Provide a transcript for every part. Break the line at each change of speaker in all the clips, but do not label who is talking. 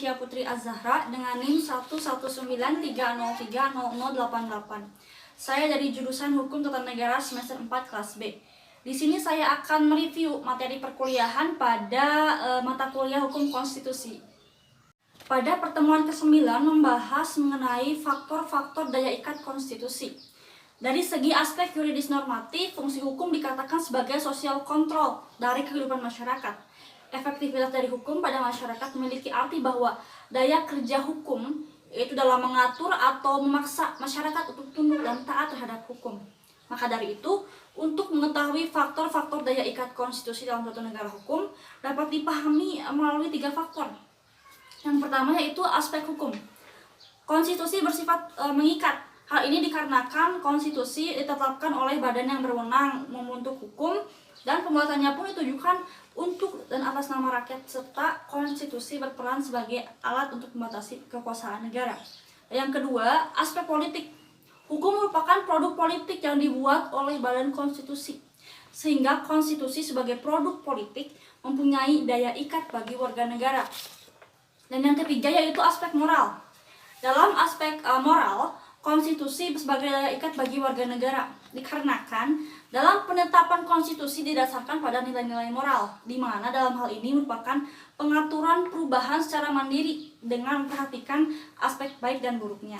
Cia Putri Az-Zahra dengan NIM 11930300088. Saya dari jurusan Hukum Tata Negara semester 4 kelas B. Di sini saya akan mereview materi perkuliahan pada mata kuliah Hukum Konstitusi. Pada pertemuan ke-9 membahas mengenai faktor-faktor daya ikat konstitusi. Dari segi aspek yuridis normatif, fungsi hukum dikatakan sebagai social control dari kehidupan masyarakat. Efektivitas dari hukum pada masyarakat memiliki arti bahwa daya kerja hukum yaitu dalam mengatur atau memaksa masyarakat untuk tunduk dan taat terhadap hukum. Maka dari itu, untuk mengetahui faktor-faktor daya ikat konstitusi dalam suatu negara hukum dapat dipahami melalui 3 faktor. Yang pertama yaitu aspek hukum. Konstitusi bersifat mengikat. Hal ini dikarenakan konstitusi ditetapkan oleh badan yang berwenang membentuk hukum dan pembuatannya pun ditujukan untuk dan atas nama rakyat, serta konstitusi berperan sebagai alat untuk membatasi kekuasaan negara. Yang kedua, aspek politik. Hukum merupakan produk politik yang dibuat oleh badan konstitusi, sehingga konstitusi sebagai produk politik mempunyai daya ikat bagi warga negara. Dan yang ketiga yaitu aspek moral. Dalam aspek moral, konstitusi sebagai daya ikat bagi warga negara dikarenakan dalam penetapan konstitusi didasarkan pada nilai-nilai moral, di mana dalam hal ini merupakan pengaturan perubahan secara mandiri dengan memperhatikan aspek baik dan buruknya.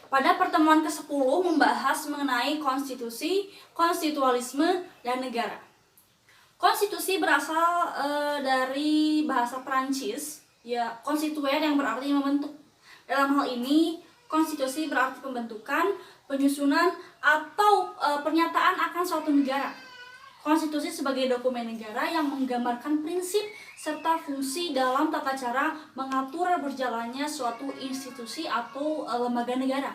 Pada pertemuan ke-10 membahas mengenai konstitusi, konstitualisme, dan negara. Konstitusi berasal dari bahasa Perancis, ya, konstituen yang berarti membentuk. Dalam hal ini, konstitusi berarti pembentukan, penyusunan, atau pernyataan akan suatu negara. Konstitusi sebagai dokumen negara yang menggambarkan prinsip serta fungsi dalam tata cara mengatur berjalannya suatu institusi atau lembaga negara.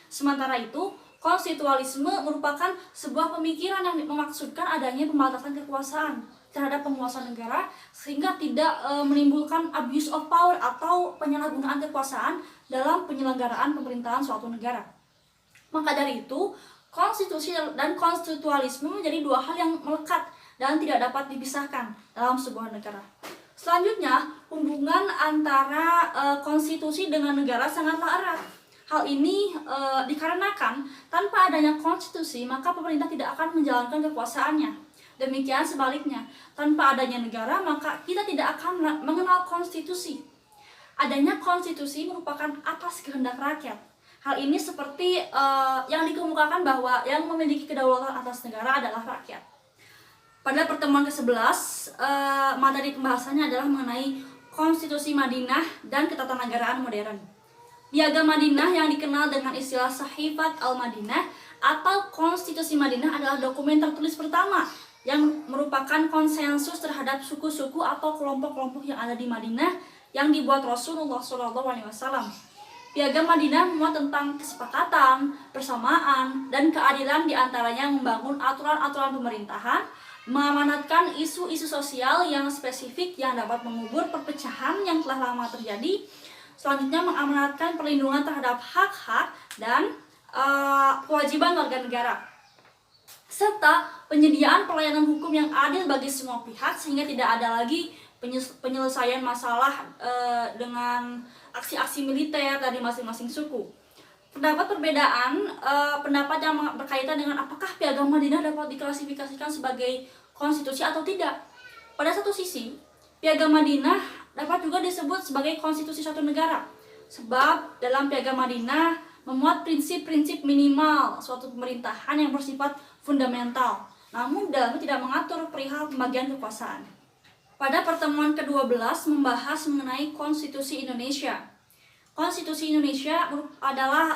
Sementara itu, konstitualisme merupakan sebuah pemikiran yang memaksudkan adanya pembatasan kekuasaan terhadap penguasa negara sehingga tidak menimbulkan abuse of power atau penyalahgunaan kekuasaan dalam penyelenggaraan pemerintahan suatu negara. Maka dari itu, konstitusi dan konstitualisme menjadi 2 hal yang melekat dan tidak dapat dipisahkan dalam sebuah negara. Selanjutnya, hubungan antara konstitusi dengan negara sangatlah erat. Hal ini dikarenakan tanpa adanya konstitusi, maka pemerintah tidak akan menjalankan kekuasaannya. Demikian sebaliknya, tanpa adanya negara, maka kita tidak akan mengenal konstitusi. Adanya konstitusi merupakan atas kehendak rakyat. Hal ini seperti yang dikemukakan bahwa yang memiliki kedaulatan atas negara adalah rakyat. Pada pertemuan ke-11, materi pembahasannya adalah mengenai konstitusi Madinah dan ketatanegaraan modern. Piagam Madinah yang dikenal dengan istilah Sahifat Al-Madinah atau Konstitusi Madinah adalah dokumen tertulis pertama yang merupakan konsensus terhadap suku-suku atau kelompok-kelompok yang ada di Madinah yang dibuat Rasulullah SAW. Piagam Madinah memuat tentang kesepakatan, persamaan, dan keadilan diantaranya membangun aturan-aturan pemerintahan, mengamanatkan isu-isu sosial yang spesifik yang dapat mengubur perpecahan yang telah lama terjadi. Selanjutnya mengamanatkan perlindungan terhadap hak-hak dan kewajiban warga negara, serta penyediaan pelayanan hukum yang adil bagi semua pihak sehingga tidak ada lagi penyelesaian masalah dengan aksi-aksi militer dari masing-masing suku. Terdapat perbedaan pendapat yang berkaitan dengan apakah Piagam Madinah dapat diklasifikasikan sebagai konstitusi atau tidak. Pada satu sisi, Piagam Madinah dapat juga disebut sebagai konstitusi suatu negara, sebab dalam Piagam Madinah memuat prinsip-prinsip minimal suatu pemerintahan yang bersifat fundamental, namun dalamnya tidak mengatur perihal pembagian kekuasaan. Pada pertemuan ke-12 membahas mengenai Konstitusi Indonesia. Konstitusi Indonesia adalah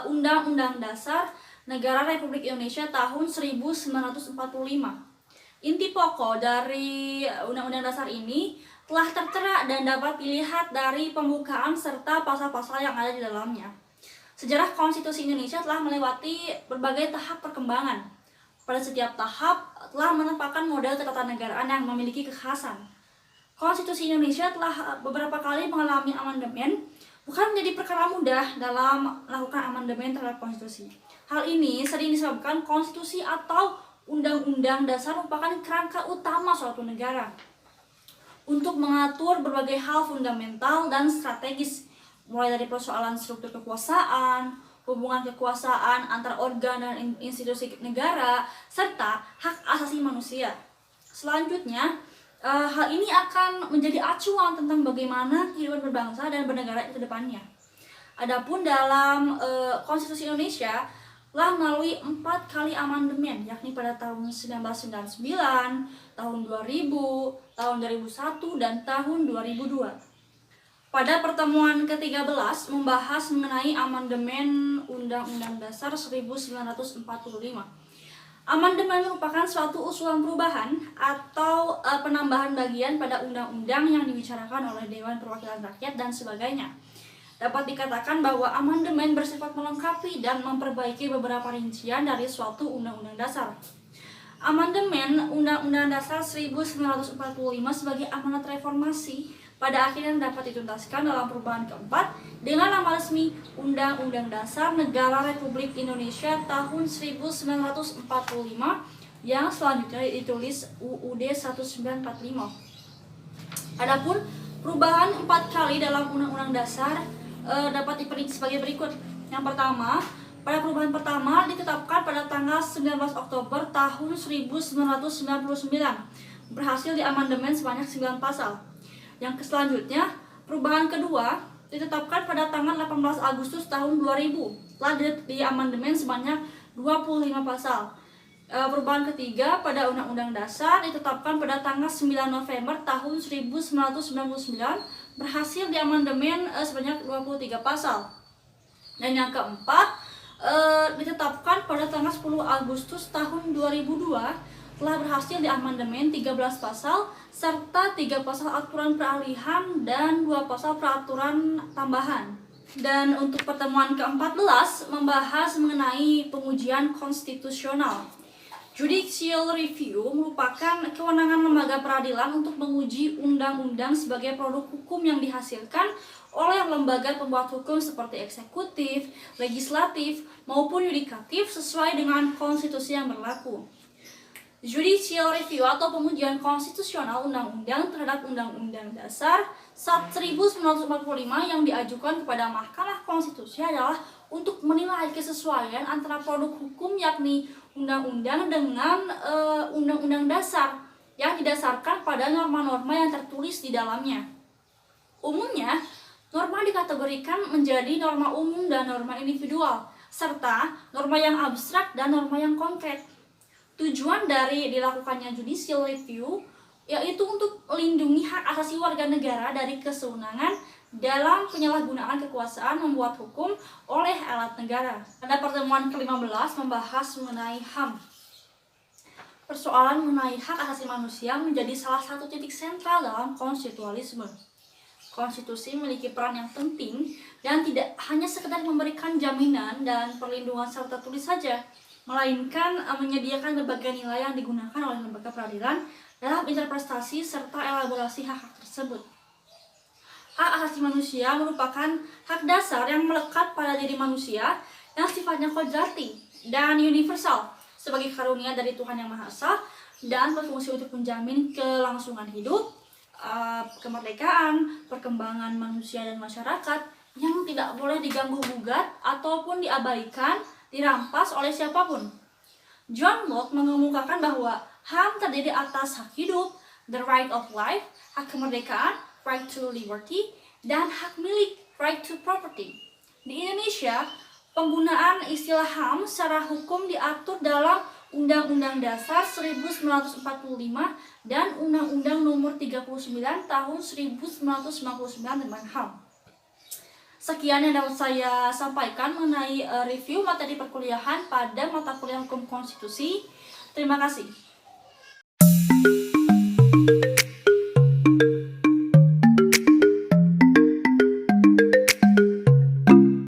Undang-Undang Dasar Negara Republik Indonesia tahun 1945. Inti pokok dari Undang-Undang Dasar ini telah tertera dan dapat dilihat dari pembukaan serta pasal-pasal yang ada di dalamnya. Sejarah Konstitusi Indonesia telah melewati berbagai tahap perkembangan. Pada setiap tahap telah menempatkan model ketatanegaraan yang memiliki kekhasan. Konstitusi Indonesia telah beberapa kali mengalami amandemen, bukan menjadi perkara mudah dalam melakukan amandemen terhadap konstitusi. Hal ini sering disebabkan konstitusi atau undang-undang dasar merupakan kerangka utama suatu negara. untuk mengatur berbagai hal fundamental dan strategis, mulai dari persoalan struktur kekuasaan, hubungan kekuasaan antar organ dan institusi negara, serta hak asasi manusia. Selanjutnya, hal ini akan menjadi acuan tentang bagaimana kehidupan berbangsa dan bernegara ke depannya. Adapun dalam Konstitusi Indonesia telah melalui 4 kali amandemen, yakni pada tahun 1999, tahun 2000, tahun 2001, dan tahun 2002. Pada pertemuan ke-13 membahas mengenai amandemen Undang-Undang Dasar 1945. Amandemen merupakan suatu usulan perubahan atau penambahan bagian pada undang-undang yang dibicarakan oleh Dewan Perwakilan Rakyat dan sebagainya. Dapat dikatakan bahwa amandemen bersifat melengkapi dan memperbaiki beberapa rincian dari suatu undang-undang dasar. Amandemen Undang-Undang Dasar 1945 sebagai amanat reformasi pada akhirnya dapat dituntaskan dalam perubahan keempat dengan nama resmi Undang-Undang Dasar Negara Republik Indonesia tahun 1945 yang selanjutnya ditulis UUD 1945. Adapun perubahan 4 kali dalam Undang-Undang Dasar dapat diperinci sebagai berikut. Yang pertama, pada perubahan pertama ditetapkan pada tanggal 19 Oktober tahun 1999, berhasil diamandemen sebanyak 9 pasal. Yang selanjutnya, perubahan kedua ditetapkan pada tanggal 18 Agustus tahun 2000, telah diamandemen sebanyak 25 pasal. Perubahan ketiga pada Undang-Undang Dasar ditetapkan pada tanggal 9 November tahun 1999, berhasil diamandemen sebanyak 23 pasal. Dan yang keempat ditetapkan pada tanggal 10 Agustus tahun 2002, telah berhasil diamandemen 13 pasal serta 3 pasal aturan peralihan dan 2 pasal peraturan tambahan. Dan untuk pertemuan ke-14 membahas mengenai pengujian konstitusional. Judicial Review merupakan kewenangan lembaga peradilan untuk menguji undang-undang sebagai produk hukum yang dihasilkan oleh lembaga pembuat hukum seperti eksekutif, legislatif, maupun yudikatif sesuai dengan konstitusi yang berlaku. Judicial Review atau pengujian konstitusional undang-undang terhadap Undang-Undang Dasar 1945 yang diajukan kepada Mahkamah Konstitusi adalah untuk menilai kesesuaian antara produk hukum yakni undang-undang dengan undang-undang dasar yang didasarkan pada norma-norma yang tertulis di dalamnya. Umumnya, norma dikategorikan menjadi norma umum dan norma individual, serta norma yang abstrak dan norma yang konkret. Tujuan dari dilakukannya judicial review yaitu untuk melindungi hak asasi warga negara dari kesewenangan dalam penyalahgunaan kekuasaan membuat hukum oleh alat negara. Pada pertemuan ke-15 membahas mengenai HAM. Persoalan mengenai hak asasi manusia menjadi salah satu titik sentral dalam konstitualisme. Konstitusi memiliki peran yang penting dan tidak hanya sekedar memberikan jaminan dan perlindungan secara tertulis saja, melainkan menyediakan berbagai nilai yang digunakan oleh lembaga peradilan dalam interpretasi serta elaborasi hak-hak tersebut. Hak asasi manusia merupakan hak dasar yang melekat pada diri manusia yang sifatnya kodrati dan universal sebagai karunia dari Tuhan Yang Maha Esa dan berfungsi untuk menjamin kelangsungan hidup, kemerdekaan, perkembangan manusia dan masyarakat yang tidak boleh diganggu-gugat ataupun diabaikan, dirampas oleh siapapun. John Locke mengemukakan bahwa HAM terdiri atas hak hidup, the right of life, hak kemerdekaan, right to liberty, dan hak milik, right to property. Di Indonesia, penggunaan istilah HAM secara hukum diatur dalam Undang-Undang Dasar 1945 dan Undang-Undang Nomor 39 Tahun 1999 tentang HAM. Sekian yang dapat saya sampaikan mengenai review materi perkuliahan pada mata kuliah Hukum Konstitusi. Terima kasih.